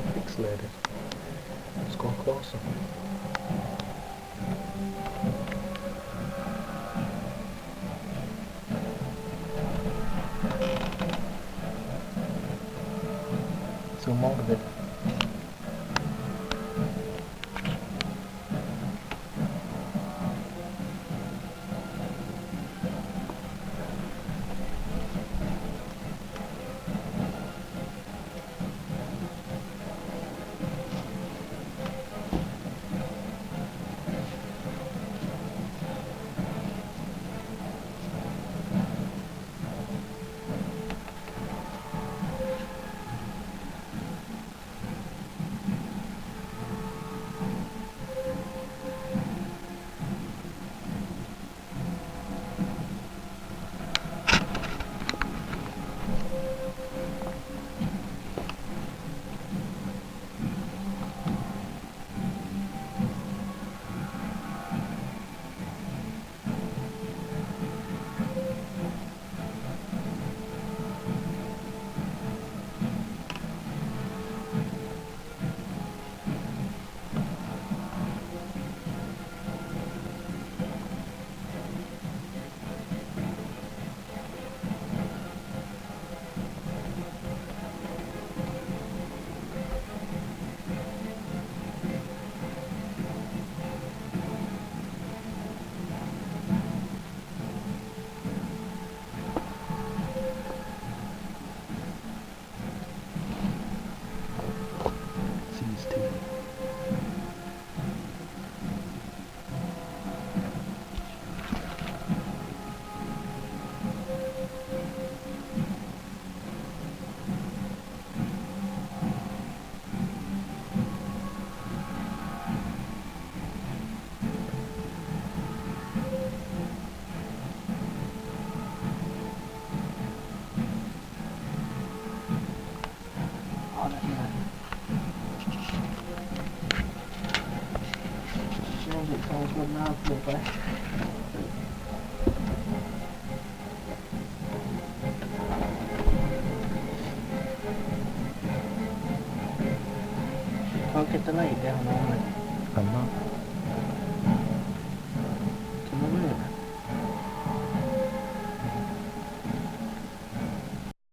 all pixelated. Let's go closer. Zoom out a bit. These two. Oh, that's nice. Change it so it's good now, flip, right? Can't get the light down on it. I'm not.